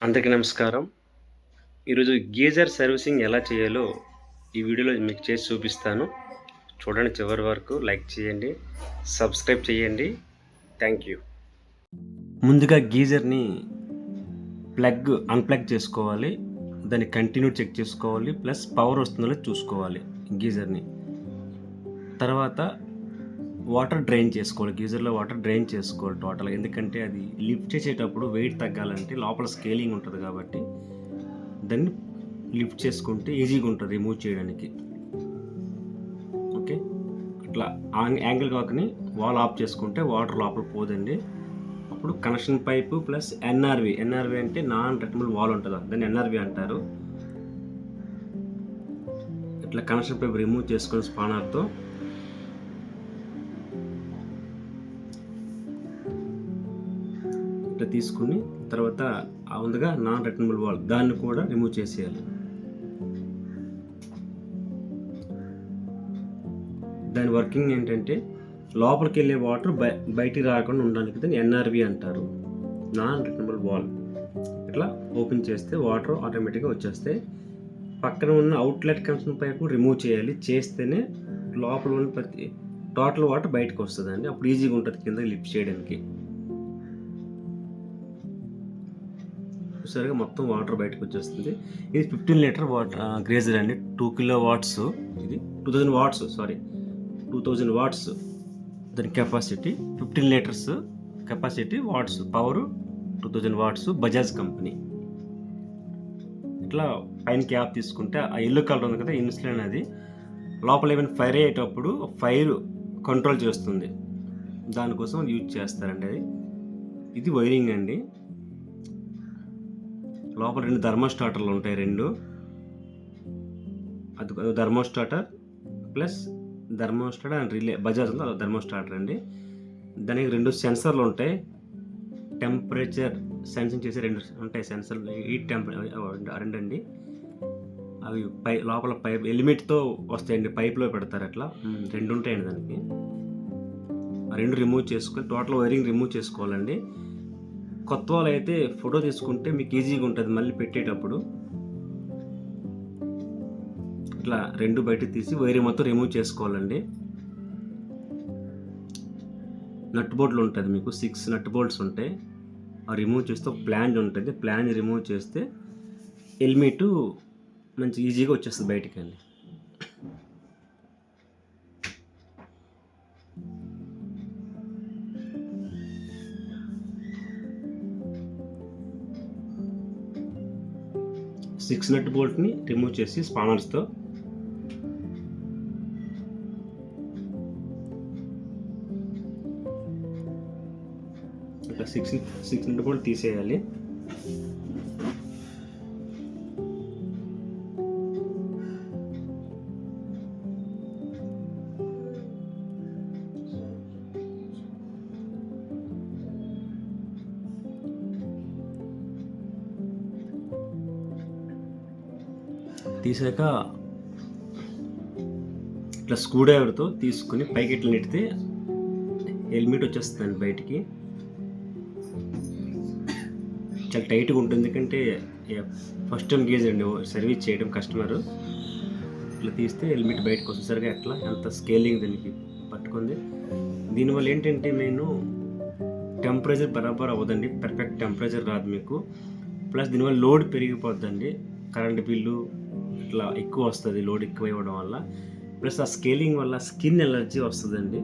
అందరికీ నమస్కారం. ఈరోజు గీజర్ సర్వీసింగ్ ఎలా చేయాలో ఈ వీడియోలో మీకు చేసి చూపిస్తాను. చూడండి చివరి వరకు. లైక్ చేయండి, సబ్స్క్రైబ్ చేయండి. Thank you. ముందుగా గీజర్‌ని అన్‌ప్లగ్ చేసుకోవాలి. దాన్ని కంటిన్యూ చెక్ చేసుకోవాలి. ప్లస్ పవర్ వస్తుందో లేదో చూసుకోవాలి గీజర్‌ని. తర్వాత వాటర్ డ్రైన్ చేసుకోవాలి. గీజర్‌లో వాటర్ డ్రైన్ చేసుకోవాలి టోటల్‌గా. ఎందుకంటే అది లిఫ్ట్ చేసేటప్పుడు వెయిట్ తగ్గాలంటే లోపల స్కేలింగ్ ఉంటది కాబట్టి దాన్ని లిఫ్ట్ చేసుకుంటే ఈజీగా ఉంటుంది రిమూవ్ చేయడానికి. ఓకే. ఇట్లా యాంగిల్ కాకని వాల్ ఆఫ్ చేసుకుంటే వాటర్ లోపల పోదండి. అప్పుడు కనెక్షన్ పైపు ప్లస్ ఎన్ఆర్వి అంటే నాన్ రిటర్నబుల్ వాల్ ఉంటుంది, దాన్ని ఎన్ఆర్వి అంటారు. ఇట్లా కనెక్షన్ పైపు రిమూవ్ చేసుకొని స్పానర్తో ఇట్లా తీసుకుని తర్వాత ముందుగా నాన్ రిటర్నబుల్ వాల్ దాన్ని కూడా రిమూవ్ చేసేయాలి. దాని వర్కింగ్ ఏంటంటే లోపలికి వెళ్ళే వాటర్ బయటికి రాకుండా ఉండడానికి దాన్ని ఎన్ఆర్వి అంటారు, నాన్ రిటర్నబుల్ వాల్. ఇట్లా ఓపెన్ చేస్తే వాటర్ ఆటోమేటిక్గా వచ్చేస్తాయి. పక్కన ఉన్న అవుట్లెట్ కనెక్షన్ పైపు రిమూవ్ చేయాలి. చేస్తేనే లోపల ఉన్న ప్రతి టోటల్ వాటర్ బయటకు వస్తుందండి. అప్పుడు ఈజీగా ఉంటుంది కింద లిఫ్ట్ చేయడానికి. చూసారుగా మొత్తం వాటర్ బయటకు వచ్చేస్తుంది. ఇది 15 లీటర్ వాటర్ గ్రేజర్ అండి. 2 కిలో వాట్స్. ఇది 2000 వాట్స్ దాని capacity. 15 litres capacity. Watts power 2000 watts. Bajaj company. ఇట్లా పైన క్యాప్ తీసుకుంటే ఆ ఎల్లో కలర్ ఉంది కదా, ఇన్సులిన్. అది లోపల ఏమైనా ఫైర్ అయ్యేటప్పుడు ఫైర్ కంట్రోల్ చేస్తుంది, దానికోసం యూజ్ చేస్తారండి అది. ఇది వైరింగ్ అండి. లోపల 2 థర్మోస్టాటర్లు ఉంటాయి. అది థర్మోస్టాటర్ ప్లస్ థర్మోస్టాటర్ అండ్ రిలే. బజాజ్ ఉంది, అది థర్మోస్టాటర్ అండి. దానికి 2 సెన్సర్లు ఉంటాయి. టెంపరేచర్ సెన్సింగ్ చేసే 2 ఉంటాయి సెన్సర్లు. హీట్ రెండు అండి. అవి లోపల పైప్ ఎలిమెంట్తో వస్తాయండి, పైప్లో పెడతారు. అట్లా 2 ఉంటాయండి దానికి. ఆ 2 రిమూవ్ చేసుకొని టోటల్ వైరింగ్ రిమూవ్ చేసుకోవాలండి. కొత్త వాళ్ళు అయితే ఫోటో తీసుకుంటే మీకు ఈజీగా ఉంటుంది మళ్ళీ పెట్టేటప్పుడు. ఇట్లా 2 బయటకు తీసి వైరింగ్ మొత్తం రిమూవ్ చేసుకోవాలండి. నట్ బోల్ట్లు ఉంటుంది మీకు 6 నట్ బోల్ట్స్ ఉంటాయి. ఆ రిమూవ్ చేస్తే ఒక ప్లాంజ్ ఉంటుంది. ప్లాంజ్ రిమూవ్ చేస్తే ఎలిమెంట్ మంచి ఈజీగా వచ్చేస్తుంది బయటికి అండి. సిక్స్ నట్ బోల్ట్ని రిమూవ్ చేసి స్పానర్స్తో ఇట్లా సిక్స్ నట్ బోల్ట్ తీసేయాలి. తీసాక ఇట్లా స్క్రూ డ్రైవర్తో తీసుకుని పైకి ఇట్లా నెట్టితే హెల్మెట్ వచ్చేస్తుందండి బయటికి. చాలా టైట్గా ఉంటుంది, ఎందుకంటే ఫస్ట్ టైం గేజ్ అండి సర్వీస్ చేయడం కస్టమర్. ఇట్లా తీస్తే హెల్మెట్ బయటకు వచ్చేసరికి అట్లా ఎంత స్కేలింగ్ దీనికి పట్టుకుంది. దీనివల్ల ఏంటంటే నేను టెంపరేచర్ బరాబర్ అవ్వదండి, పర్ఫెక్ట్ టెంపరేచర్ రాదు మీకు. ప్లస్ దీనివల్ల లోడ్ పెరిగిపోద్దండి, కరెంట్ బిల్లు ఇట్లా ఎక్కువ వస్తుంది లోడ్ ఎక్కువ ఇవ్వడం వల్ల. ప్లస్ ఆ స్కేలింగ్ వల్ల స్కిన్ ఎలర్జీ వస్తుందండి.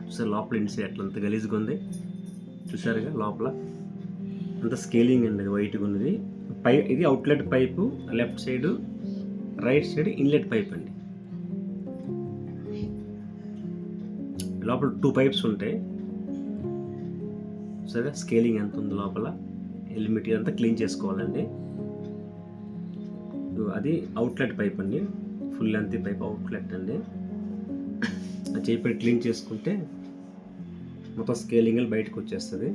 చూసారు లోపల ఇన్సైడ్ అట్లా అంత గలీజ్గా ఉంది. చూసారుగా లోపల అంత స్కేలింగ్ అండి, అది వైట్గా ఉన్నది. ఇది outlet pipe, left side right side inlet pipe అండి. లోపల 2 పైప్స్ ఉంటాయి. సరే స్కేలింగ్ ఎంత ఉంది లోపల. హెల్మెట్ అంతా క్లీన్ చేసుకోవాలండి. అది అవుట్లెట్ పైప్ అండి, ఫుల్ లెంత్ పైప్ అవుట్లెట్ అండి. అది చేయి క్లీన్ చేసుకుంటే మొత్తం స్కేలింగ్ బయటకు వచ్చేస్తుంది.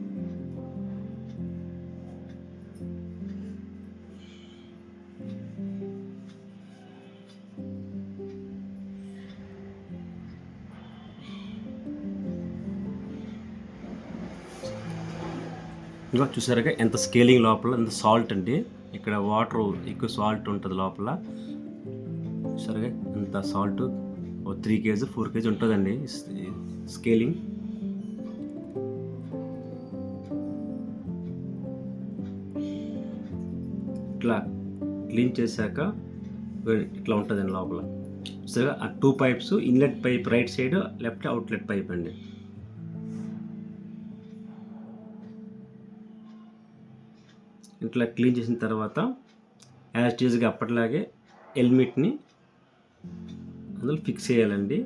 ఇంకా చూసారుగా ఎంత స్కేలింగ్ లోపల ఎంత సాల్ట్ అండి. ఇక్కడ వాటర్ ఎక్కువ సాల్ట్ ఉంటుంది లోపల. చూసారుగా ఎంత సాల్ట్ 3 kg 4 kg ఉంటుందండి స్కేలింగ్. ఇట్లా క్లీన్ చేశాక ఇట్లా ఉంటుందండి లోపల. సరే ఆ 2 pipes, inlet pipe right side, left outlet pipe అండి. ఇట్లా క్లీన్ చేసిన తర్వాత యాజ్ టీజ్గా అప్పటిలాగే హెల్మెట్ని అందులో ఫిక్స్ చేయాలండి.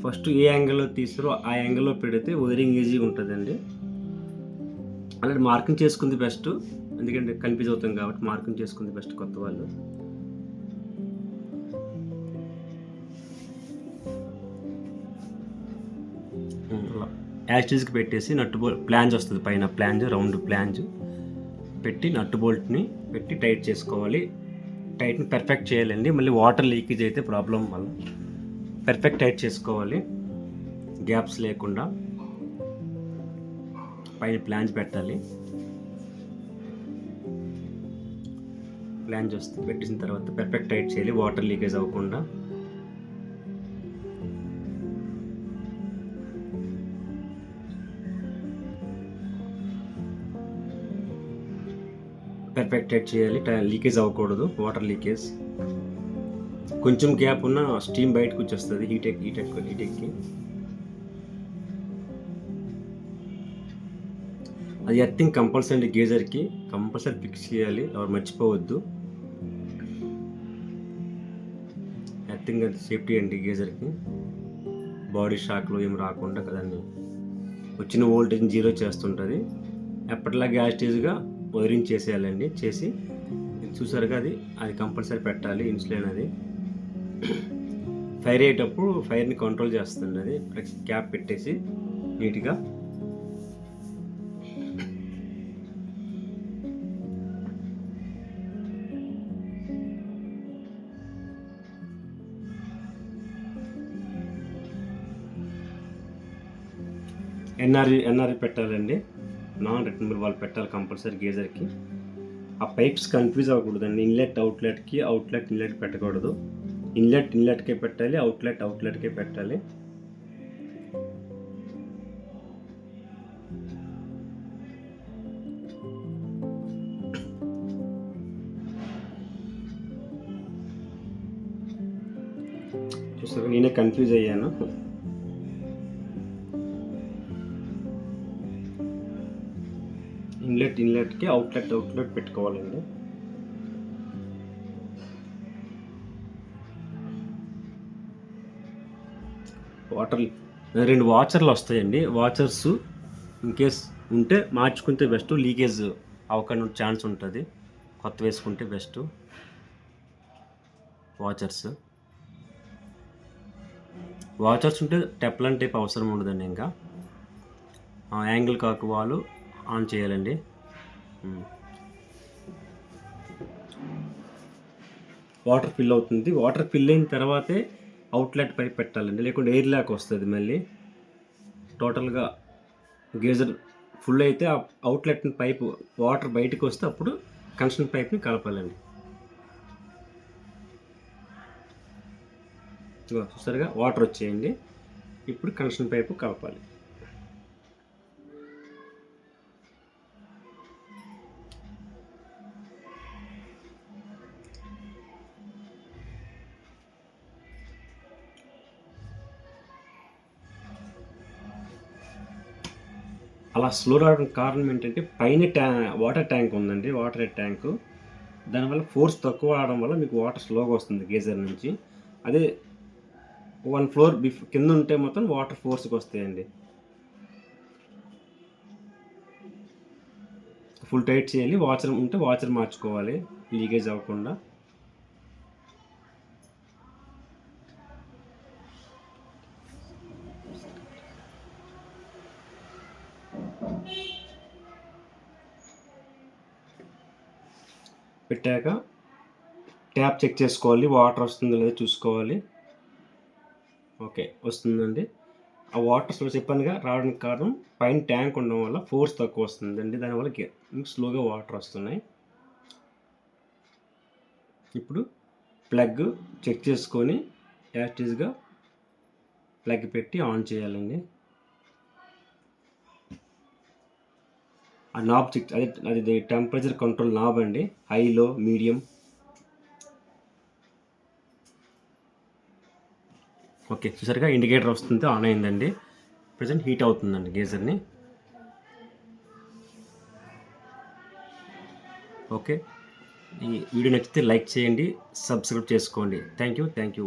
ఫస్ట్ ఏ యాంగిల్లో తీసారో ఆ యాంగిల్లో పెడితే వైరింగ్ ఈజీగా ఉంటుందండి. అలాంటి మార్కింగ్ చేసుకుంది బెస్ట్, ఎందుకంటే కన్ఫ్యూజ్ అవుతాం కాబట్టి మార్కింగ్ చేసుకుంది బెస్ట్ కొత్త వాళ్ళు. యాస్టీజ్కి పెట్టేసి నట్టు బోల్ట్ ప్లాంజ్ వస్తుంది పైన, రౌండ్ ప్లాంజ్ పెట్టి నట్టు బోల్ట్ని పెట్టి టైట్ చేసుకోవాలి. టైట్ని పర్ఫెక్ట్ చేయాలండి. మళ్ళీ వాటర్ లీకేజ్ అయితే ప్రాబ్లం వల్ల పర్ఫెక్ట్ టైట్ చేసుకోవాలి, గ్యాప్స్ లేకుండా. పైన ప్లాంజ్ పెట్టాలి. ప్లాంజ్ వస్తే పెట్టేసిన తర్వాత పర్ఫెక్ట్ టైట్ చేయాలి, వాటర్ లీకేజ్ అవ్వకుండా. పర్ఫెక్ట్ టైట్ చేయాలి, లీకేజ్ అవ్వకూడదు, వాటర్ లీకేజ్. కొంచెం గ్యాప్ ఉన్న స్టీమ్ బయటకు వచ్చేస్తుంది హీట్ ఎక్కి. అది ఎర్తింగ్ కంపల్సరీ గేజర్కి కంపల్సరీ ఫిక్స్ చేయాలి, ఎవరు మర్చిపోవద్దు. ఎర్తింగ్ అది సేఫ్టీ అండి గేజర్కి, బాడీ షాక్లో ఏం రాకుండా కదండి. వచ్చిన వోల్టేజ్ 0 చేస్తుంటుంది. ఎప్పటిలాగా యాస్టీజ్గా వైరింగ్ చేసేయాలండి. చేసి చూసారుగా అది కంపల్సరీ పెట్టాలి. ఇన్సులిన్ అది ఫైర్ అయ్యేటప్పుడు ఫైర్ని కంట్రోల్ చేస్తుంది. అది క్యాప్ పెట్టేసి నీట్గా ఎన్ఆర్ఈ పెట్టాలండి. నాన్ రిటర్నబుల్ వాళ్ళు పెట్టాలి కంపల్సరీ గేజర్కి. ఆ పైప్స్ కన్ఫ్యూజ్ అవ్వకూడదండి. ఇన్లెట్ అవుట్లెట్కి, అవుట్లెట్ ఇన్లెట్ పెట్టకూడదు. ఇన్లెట్కే పెట్టాలి, అవుట్లెట్కే పెట్టాలి. చూసారు, నేనే కన్ఫ్యూజ్ అయ్యాను. ఇన్లెట్కి అవుట్లెట్ పెట్టుకోవాలండి. వాటర్ 2 వాచర్లు వస్తాయండి. వాచర్స్ ఇన్కేస్ ఉంటే మార్చుకుంటే బెస్ట్, లీకేజ్ అవ్వకుండా ఛాన్స్ ఉంటుంది. కొత్త వేసుకుంటే బెస్ట్. వాచర్స్ ఉంటే టెప్లాన్ టైప్ అవసరం ఉండదండి. ఇంకా యాంగిల్ కాకు వాళ్ళు ఆన్ చేయాలండి. వాటర్ ఫిల్ అవుతుంది. వాటర్ ఫిల్ అయిన తర్వాతే అవుట్లెట్ పైప్ పెట్టాలండి, లేకుంటే ఎయిర్ ల్యాక్ వస్తుంది. మళ్ళీ టోటల్గా గేజర్ ఫుల్ అయితే ఆ అవుట్లెట్ పైప్ వాటర్ బయటకు వస్తే అప్పుడు కనెక్షన్ పైప్ని కలపాలండి. చూసారుగా వాటర్ వచ్చేయండి. ఇప్పుడు కనెక్షన్ పైపు కలపాలి. అలా స్లో రావడానికి కారణం ఏంటంటే పైన వాటర్ ట్యాంక్ ఉందండి, వాటర్ ట్యాంకు. దానివల్ల ఫోర్స్ తక్కువ రావడం వల్ల మీకు వాటర్ స్లోగా వస్తుంది గేజర్ నుంచి. అదే 1 ఫ్లోర్ కింద ఉంటే మొత్తం వాటర్ ఫోర్స్కి వస్తాయండి. ఫుల్ టైట్ చేయాలి. వాచర్ ఉంటే వాచర్ మార్చుకోవాలి, లీకేజ్ అవ్వకుండా. పెట్టాక ట్యాప్ చెక్ చేసుకోవాలి, వాటర్ వస్తుందో లేదో చూసుకోవాలి. ఓకే, వస్తుందండి. ఆ వాటర్ స్లో చెప్పానుగా రావడానికి కారణం పైన ట్యాంక్ ఉండడం వల్ల ఫోర్స్ తక్కువ వస్తుందండి, దానివల్ల స్లోగా వాటర్ వస్తున్నాయి. ఇప్పుడు ప్లగ్ చెక్ చేసుకొని యాక్టివ్గా ప్లగ్ పెట్టి ఆన్ చేయాలండి. ఆ నాబ్ చెక్ అది టెంపరేచర్ కంట్రోల్ నాబ్ అండి, హైలో మీడియం. ఓకే, చూసారుగా ఇండికేటర్ వస్తుంది, ఆన్ అయిందండి. ప్రజెంట్ హీట్ అవుతుందండి గీజర్ని. ఓకే, ఈ వీడియో నచ్చితే లైక్ చేయండి, సబ్స్క్రైబ్ చేసుకోండి. Thank you.